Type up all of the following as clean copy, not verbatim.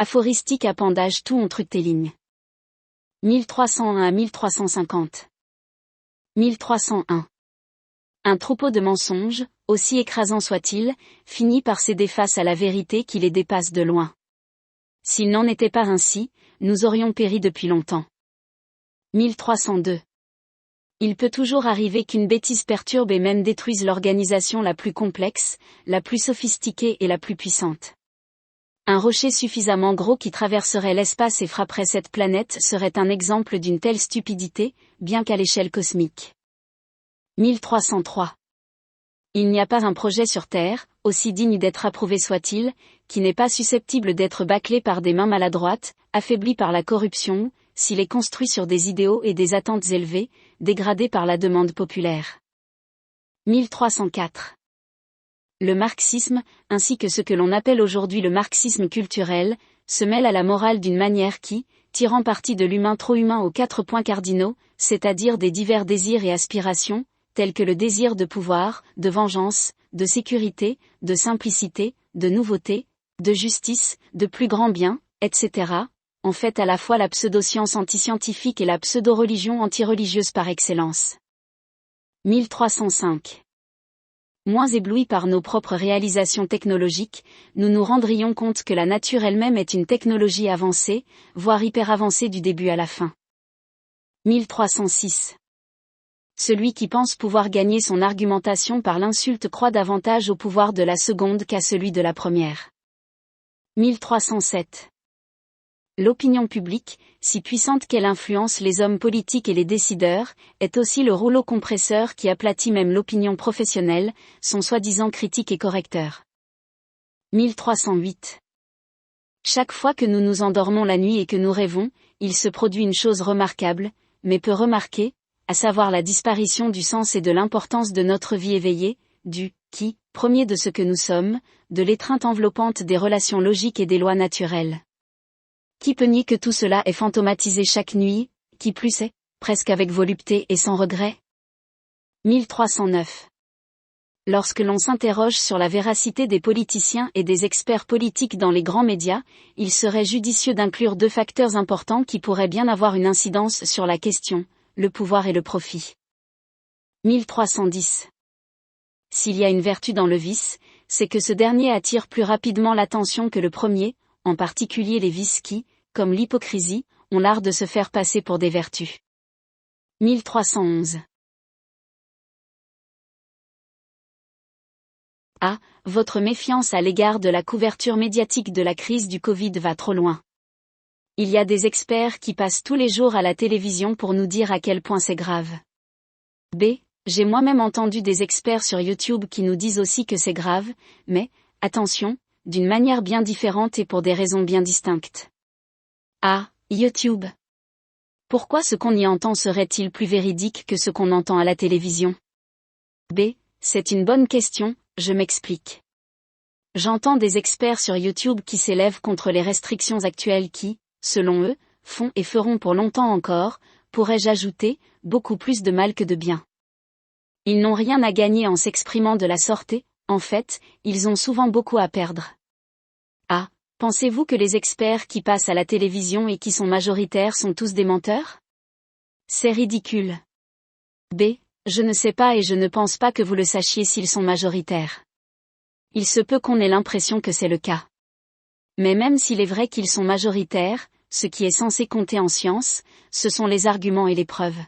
Aphoristique appendage tout on truc tes lignes. 1301 à 1350. 1301. Un troupeau de mensonges, aussi écrasant soit-il, finit par céder face à la vérité qui les dépasse de loin. S'il n'en était pas ainsi, nous aurions péri depuis longtemps. 1302. Il peut toujours arriver qu'une bêtise perturbe et même détruise l'organisation la plus complexe, la plus sophistiquée et la plus puissante. Un rocher suffisamment gros qui traverserait l'espace et frapperait cette planète serait un exemple d'une telle stupidité, bien qu'à l'échelle cosmique. 1303. Il n'y a pas un projet sur Terre, aussi digne d'être approuvé soit-il, qui n'est pas susceptible d'être bâclé par des mains maladroites, affaibli par la corruption, s'il est construit sur des idéaux et des attentes élevées, dégradé par la demande populaire. 1304. Le marxisme, ainsi que ce que l'on appelle aujourd'hui le marxisme culturel, se mêle à la morale d'une manière qui, tirant parti de l'humain trop humain aux 4 points cardinaux, c'est-à-dire des divers désirs et aspirations, tels que le désir de pouvoir, de vengeance, de sécurité, de simplicité, de nouveauté, de justice, de plus grand bien, etc., en fait à la fois la pseudo-science antiscientifique et la pseudo-religion antireligieuse par excellence. 1305. Moins éblouis par nos propres réalisations technologiques, nous nous rendrions compte que la nature elle-même est une technologie avancée, voire hyper avancée du début à la fin. 1306. Celui qui pense pouvoir gagner son argumentation par l'insulte croit davantage au pouvoir de la seconde qu'à celui de la première. 1307. L'opinion publique, si puissante qu'elle influence les hommes politiques et les décideurs, est aussi le rouleau compresseur qui aplatit même l'opinion professionnelle, son soi-disant critique et correcteur. 1308. Chaque fois que nous nous endormons la nuit et que nous rêvons, il se produit une chose remarquable, mais peu remarquée, à savoir la disparition du sens et de l'importance de notre vie éveillée, du « qui », premier de ce que nous sommes, de l'étreinte enveloppante des relations logiques et des lois naturelles. Qui peut nier que tout cela est fantomatisé chaque nuit, qui plus est, presque avec volupté et sans regret? 1309. Lorsque l'on s'interroge sur la véracité des politiciens et des experts politiques dans les grands médias, il serait judicieux d'inclure 2 facteurs importants qui pourraient bien avoir une incidence sur la question, le pouvoir et le profit. 1310. S'il y a une vertu dans le vice, c'est que ce dernier attire plus rapidement l'attention que le premier, en particulier les vices qui, comme l'hypocrisie, ont l'art de se faire passer pour des vertus. 1311. Ah, votre méfiance à l'égard de la couverture médiatique de la crise du Covid va trop loin. Il y a des experts qui passent tous les jours à la télévision pour nous dire à quel point c'est grave. B. J'ai moi-même entendu des experts sur YouTube qui nous disent aussi que c'est grave, mais, attention, d'une manière bien différente et pour des raisons bien distinctes. A. YouTube. Pourquoi ce qu'on y entend serait-il plus véridique que ce qu'on entend à la télévision? B. C'est une bonne question, je m'explique. J'entends des experts sur YouTube qui s'élèvent contre les restrictions actuelles qui, selon eux, font et feront pour longtemps encore, pourrais-je ajouter, beaucoup plus de mal que de bien. Ils n'ont rien à gagner en s'exprimant de la sorte et, en fait, ils ont souvent beaucoup à perdre. A. Pensez-vous que les experts qui passent à la télévision et qui sont majoritaires sont tous des menteurs? C'est ridicule. B. Je ne sais pas et je ne pense pas que vous le sachiez s'ils sont majoritaires. Il se peut qu'on ait l'impression que c'est le cas. Mais même s'il est vrai qu'ils sont majoritaires, ce qui est censé compter en science, ce sont les arguments et les preuves.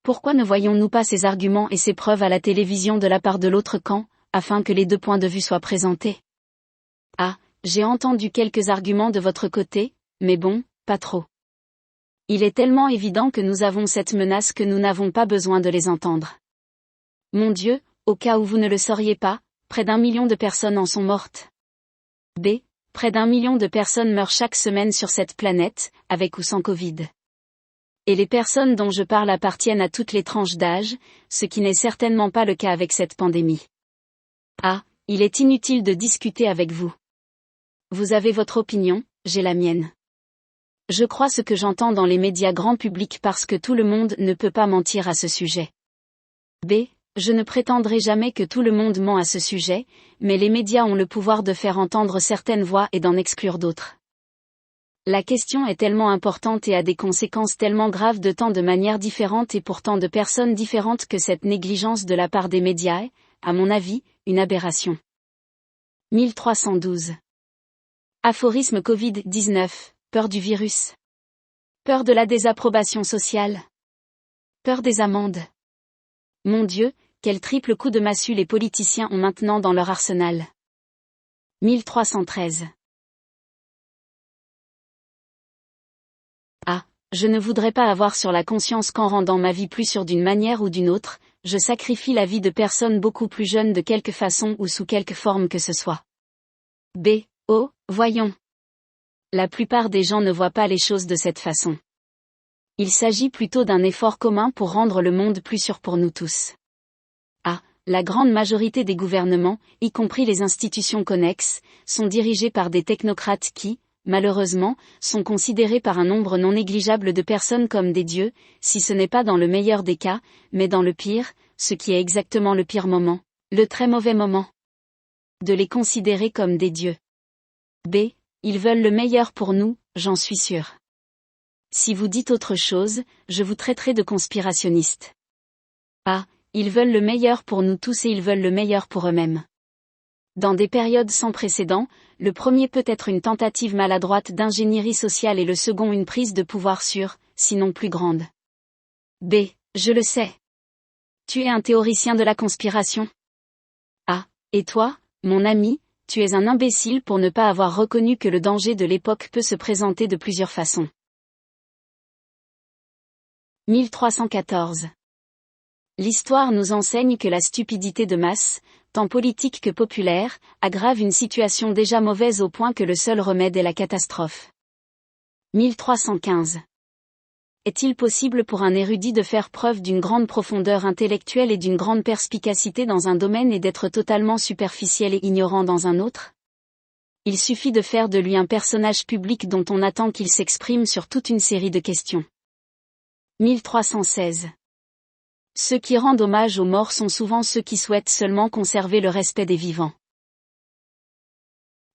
Pourquoi ne voyons-nous pas ces arguments et ces preuves à la télévision de la part de l'autre camp, afin que les 2 points de vue soient présentés? Ah, j'ai entendu quelques arguments de votre côté, mais bon, pas trop. Il est tellement évident que nous avons cette menace que nous n'avons pas besoin de les entendre. Mon Dieu, au cas où vous ne le sauriez pas, près d'1 million de personnes en sont mortes. B. Près d'1 million de personnes meurent chaque semaine sur cette planète, avec ou sans Covid. Et les personnes dont je parle appartiennent à toutes les tranches d'âge, ce qui n'est certainement pas le cas avec cette pandémie. Ah, il est inutile de discuter avec vous. Vous avez votre opinion, j'ai la mienne. Je crois ce que j'entends dans les médias grand public parce que tout le monde ne peut pas mentir à ce sujet. B. Je ne prétendrai jamais que tout le monde ment à ce sujet, mais les médias ont le pouvoir de faire entendre certaines voix et d'en exclure d'autres. La question est tellement importante et a des conséquences tellement graves de tant de manières différentes et pour tant de personnes différentes que cette négligence de la part des médias est, à mon avis, une aberration. 1312. Aphorisme Covid-19, peur du virus. Peur de la désapprobation sociale. Peur des amendes. Mon Dieu, quel triple coup de massue les politiciens ont maintenant dans leur arsenal. 1313. Ah, je ne voudrais pas avoir sur la conscience qu'en rendant ma vie plus sûre d'une manière ou d'une autre, je sacrifie la vie de personnes beaucoup plus jeunes de quelque façon ou sous quelque forme que ce soit. Oh, voyons. La plupart des gens ne voient pas les choses de cette façon. Il s'agit plutôt d'un effort commun pour rendre le monde plus sûr pour nous tous. Ah, la grande majorité des gouvernements, y compris les institutions connexes, sont dirigés par des technocrates qui, malheureusement, sont considérés par un nombre non négligeable de personnes comme des dieux, si ce n'est pas dans le meilleur des cas, mais dans le pire, ce qui est exactement le pire moment, le très mauvais moment. De les considérer comme des dieux. Ils veulent le meilleur pour nous, j'en suis sûr. Si vous dites autre chose, je vous traiterai de conspirationniste. Ah, ils veulent le meilleur pour nous tous et ils veulent le meilleur pour eux-mêmes. Dans des périodes sans précédent, le premier peut être une tentative maladroite d'ingénierie sociale et le second une prise de pouvoir sûre, sinon plus grande. Je le sais. Tu es un théoricien de la conspiration. Ah, et toi, mon ami, tu es un imbécile pour ne pas avoir reconnu que le danger de l'époque peut se présenter de plusieurs façons. 1314. L'histoire nous enseigne que la stupidité de masse, tant politique que populaire, aggrave une situation déjà mauvaise au point que le seul remède est la catastrophe. 1315. Est-il possible pour un érudit de faire preuve d'une grande profondeur intellectuelle et d'une grande perspicacité dans un domaine et d'être totalement superficiel et ignorant dans un autre? Il suffit de faire de lui un personnage public dont on attend qu'il s'exprime sur toute une série de questions. 1316. Ceux qui rendent hommage aux morts sont souvent ceux qui souhaitent seulement conserver le respect des vivants.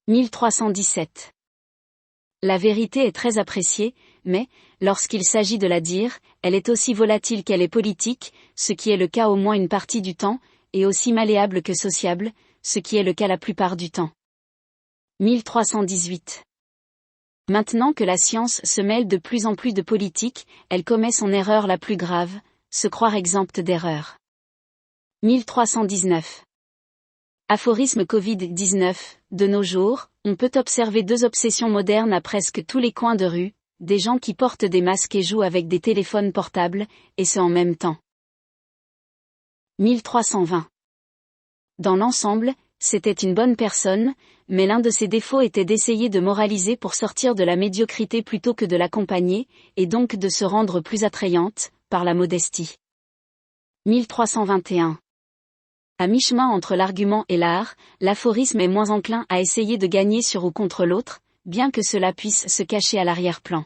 1317. La vérité est très appréciée, mais, lorsqu'il s'agit de la dire, elle est aussi volatile qu'elle est politique, ce qui est le cas au moins une partie du temps, et aussi malléable que sociable, ce qui est le cas la plupart du temps. 1318. Maintenant que la science se mêle de plus en plus de politique, elle commet son erreur la plus grave, se croire exempte d'erreur. 1319. Aphorisme Covid-19, de nos jours, on peut observer deux obsessions modernes à presque tous les coins de rue, des gens qui portent des masques et jouent avec des téléphones portables, et ce en même temps. 1320. Dans l'ensemble, c'était une bonne personne, mais l'un de ses défauts était d'essayer de moraliser pour sortir de la médiocrité plutôt que de l'accompagner, et donc de se rendre plus attrayante, par la modestie. 1321. À mi-chemin entre l'argument et l'art, l'aphorisme est moins enclin à essayer de gagner sur ou contre l'autre, bien que cela puisse se cacher à l'arrière-plan.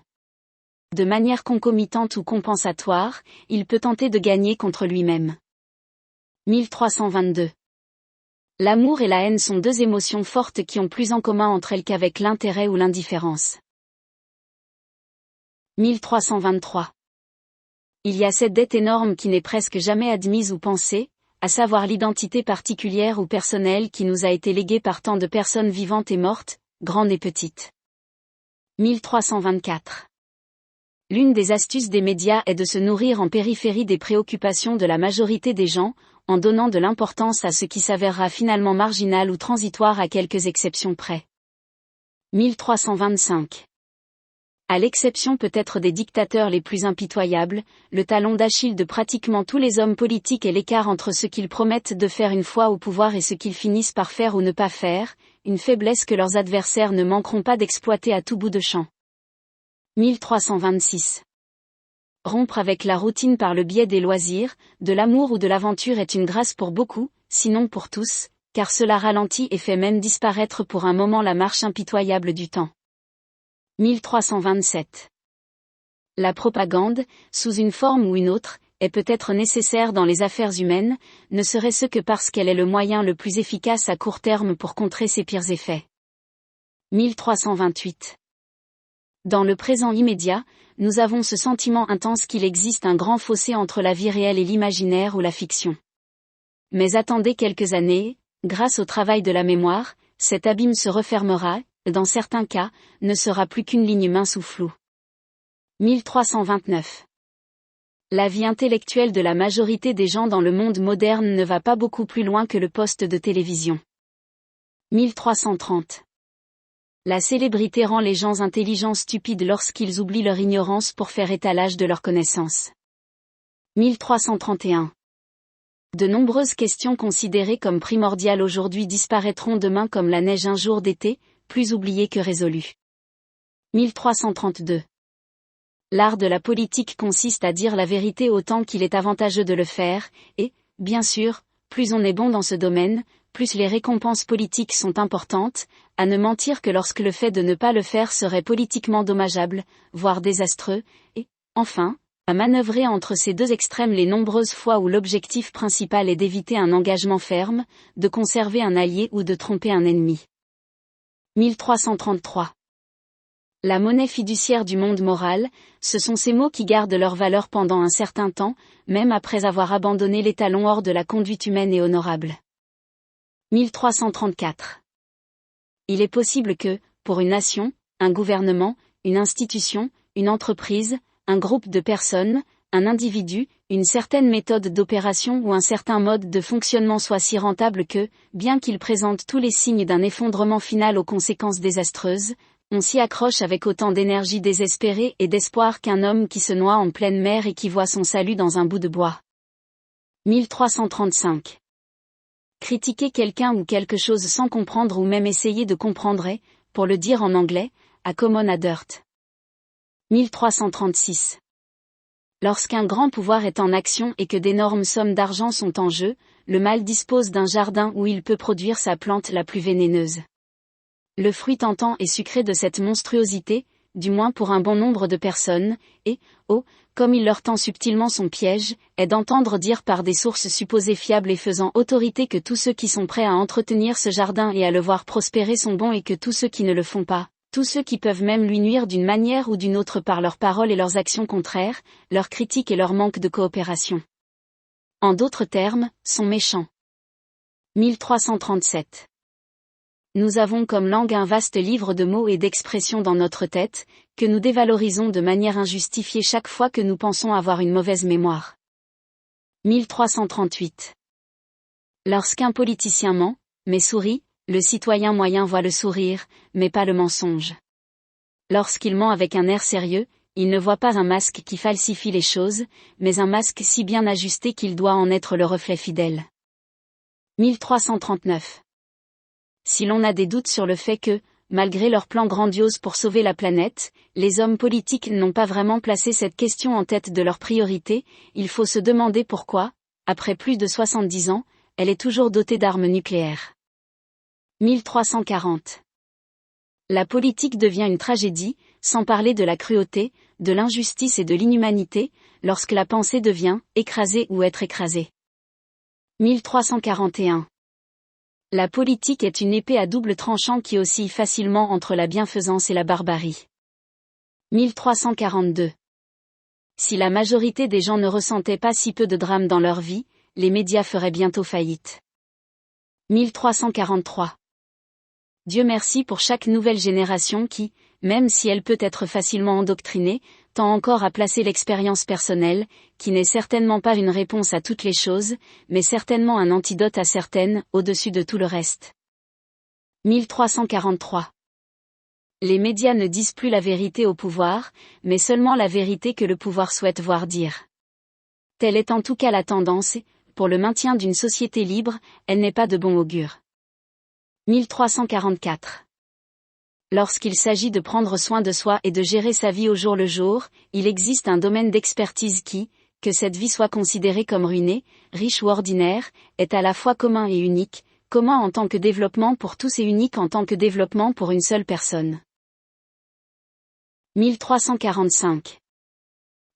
De manière concomitante ou compensatoire, il peut tenter de gagner contre lui-même. 1322. L'amour et la haine sont deux émotions fortes qui ont plus en commun entre elles qu'avec l'intérêt ou l'indifférence. 1323. Il y a cette dette énorme qui n'est presque jamais admise ou pensée, à savoir l'identité particulière ou personnelle qui nous a été léguée par tant de personnes vivantes et mortes, grandes et petites. 1324. L'une des astuces des médias est de se nourrir en périphérie des préoccupations de la majorité des gens, en donnant de l'importance à ce qui s'avérera finalement marginal ou transitoire à quelques exceptions près. 1325. À l'exception peut-être des dictateurs les plus impitoyables, le talon d'Achille de pratiquement tous les hommes politiques est l'écart entre ce qu'ils promettent de faire une fois au pouvoir et ce qu'ils finissent par faire ou ne pas faire, une faiblesse que leurs adversaires ne manqueront pas d'exploiter à tout bout de champ. 1326. Rompre avec la routine par le biais des loisirs, de l'amour ou de l'aventure est une grâce pour beaucoup, sinon pour tous, car cela ralentit et fait même disparaître pour un moment la marche impitoyable du temps. 1327. La propagande, sous une forme ou une autre, est peut-être nécessaire dans les affaires humaines, ne serait-ce que parce qu'elle est le moyen le plus efficace à court terme pour contrer ses pires effets. 1328. Dans le présent immédiat, nous avons ce sentiment intense qu'il existe un grand fossé entre la vie réelle et l'imaginaire ou la fiction. Mais attendez quelques années, grâce au travail de la mémoire, cet abîme se refermera, dans certains cas, ne sera plus qu'une ligne mince ou floue. 1329. La vie intellectuelle de la majorité des gens dans le monde moderne ne va pas beaucoup plus loin que le poste de télévision. 1330. La célébrité rend les gens intelligents stupides lorsqu'ils oublient leur ignorance pour faire étalage de leurs connaissances. 1331. De nombreuses questions considérées comme primordiales aujourd'hui disparaîtront demain comme la neige un jour d'été, plus oubliées que résolues. 1332. L'art de la politique consiste à dire la vérité autant qu'il est avantageux de le faire, et, bien sûr, plus on est bon dans ce domaine, plus les récompenses politiques sont importantes, à ne mentir que lorsque le fait de ne pas le faire serait politiquement dommageable, voire désastreux, et, enfin, à manœuvrer entre ces deux extrêmes les nombreuses fois où l'objectif principal est d'éviter un engagement ferme, de conserver un allié ou de tromper un ennemi. 1333. La monnaie fiduciaire du monde moral, ce sont ces mots qui gardent leur valeur pendant un certain temps, même après avoir abandonné l'étalon hors de la conduite humaine et honorable. 1334. Il est possible que, pour une nation, un gouvernement, une institution, une entreprise, un groupe de personnes, un individu, une certaine méthode d'opération ou un certain mode de fonctionnement soit si rentable que, bien qu'il présente tous les signes d'un effondrement final aux conséquences désastreuses, on s'y accroche avec autant d'énergie désespérée et d'espoir qu'un homme qui se noie en pleine mer et qui voit son salut dans un bout de bois. 1335. Critiquer quelqu'un ou quelque chose sans comprendre ou même essayer de comprendre est, pour le dire en anglais, a common a dirt. 1336. Lorsqu'un grand pouvoir est en action et que d'énormes sommes d'argent sont en jeu, le mal dispose d'un jardin où il peut produire sa plante la plus vénéneuse. Le fruit tentant et sucré de cette monstruosité, du moins pour un bon nombre de personnes, et, comme il leur tend subtilement son piège, est d'entendre dire par des sources supposées fiables et faisant autorité que tous ceux qui sont prêts à entretenir ce jardin et à le voir prospérer sont bons et que tous ceux qui ne le font pas, tous ceux qui peuvent même lui nuire d'une manière ou d'une autre par leurs paroles et leurs actions contraires, leurs critiques et leur manque de coopération. En d'autres termes, sont méchants. 1337. Nous avons comme langue un vaste livre de mots et d'expressions dans notre tête, que nous dévalorisons de manière injustifiée chaque fois que nous pensons avoir une mauvaise mémoire. 1338. Lorsqu'un politicien ment, mais sourit, le citoyen moyen voit le sourire, mais pas le mensonge. Lorsqu'il ment avec un air sérieux, il ne voit pas un masque qui falsifie les choses, mais un masque si bien ajusté qu'il doit en être le reflet fidèle. 1339. Si l'on a des doutes sur le fait que, malgré leurs plans grandioses pour sauver la planète, les hommes politiques n'ont pas vraiment placé cette question en tête de leurs priorités, il faut se demander pourquoi, après plus de 70 ans, elle est toujours dotée d'armes nucléaires. 1340. La politique devient une tragédie, sans parler de la cruauté, de l'injustice et de l'inhumanité, lorsque la pensée devient écraser ou être écrasée. 1341. La politique est une épée à double tranchant qui oscille facilement entre la bienfaisance et la barbarie. 1342. Si la majorité des gens ne ressentaient pas si peu de drames dans leur vie, les médias feraient bientôt faillite. 1343. Dieu merci pour chaque nouvelle génération qui, même si elle peut être facilement endoctrinée, tend encore à placer l'expérience personnelle, qui n'est certainement pas une réponse à toutes les choses, mais certainement un antidote à certaines, au-dessus de tout le reste. 1343. Les médias ne disent plus la vérité au pouvoir, mais seulement la vérité que le pouvoir souhaite voir dire. Telle est en tout cas la tendance, et, pour le maintien d'une société libre, elle n'est pas de bon augure. 1344. Lorsqu'il s'agit de prendre soin de soi et de gérer sa vie au jour le jour, il existe un domaine d'expertise qui, que cette vie soit considérée comme ruinée, riche ou ordinaire, est à la fois commun et unique, commun en tant que développement pour tous et unique en tant que développement pour une seule personne. 1345.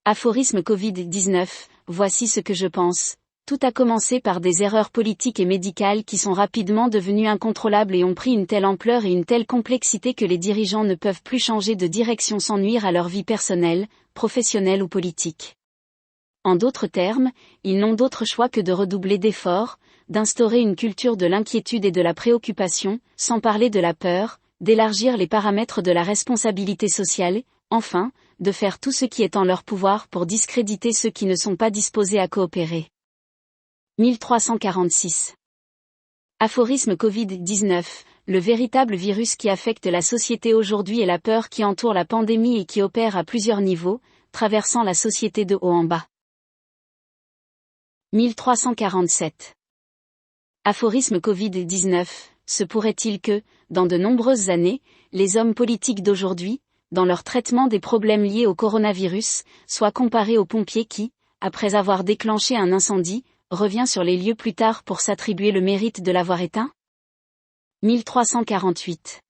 Aphorisme Covid-19, voici ce que je pense, Tout a commencé par des erreurs politiques et médicales qui sont rapidement devenues incontrôlables et ont pris une telle ampleur et une telle complexité que les dirigeants ne peuvent plus changer de direction sans nuire à leur vie personnelle, professionnelle ou politique. En d'autres termes, ils n'ont d'autre choix que de redoubler d'efforts, d'instaurer une culture de l'inquiétude et de la préoccupation, sans parler de la peur, d'élargir les paramètres de la responsabilité sociale, enfin, de faire tout ce qui est en leur pouvoir pour discréditer ceux qui ne sont pas disposés à coopérer. 1346. Aphorisme Covid-19, le véritable virus qui affecte la société aujourd'hui est la peur qui entoure la pandémie et qui opère à plusieurs niveaux, traversant la société de haut en bas. 1347. Aphorisme Covid-19, se pourrait-il que, dans de nombreuses années, les hommes politiques d'aujourd'hui, dans leur traitement des problèmes liés au coronavirus, soient comparés aux pompiers qui, après avoir déclenché un incendie, revient sur les lieux plus tard pour s'attribuer le mérite de l'avoir éteint? 1348.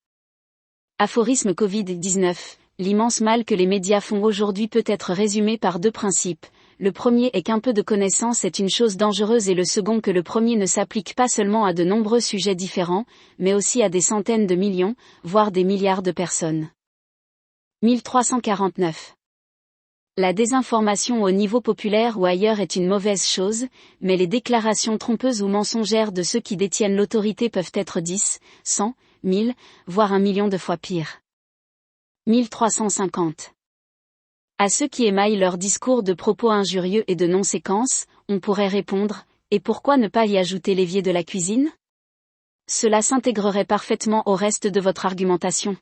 Aphorisme Covid-19, l'immense mal que les médias font aujourd'hui peut être résumé par deux principes. Le premier est qu'un peu de connaissance est une chose dangereuse et le second que le premier ne s'applique pas seulement à de nombreux sujets différents, mais aussi à des centaines de millions, voire des milliards de personnes. 1349. La désinformation au niveau populaire ou ailleurs est une mauvaise chose, mais les déclarations trompeuses ou mensongères de ceux qui détiennent l'autorité peuvent être 10, 100, 1000, voire 1 million de fois pire. 1350. À ceux qui émaillent leurs discours de propos injurieux et de non-séquence, on pourrait répondre, et pourquoi ne pas y ajouter l'évier de la cuisine? Cela s'intégrerait parfaitement au reste de votre argumentation.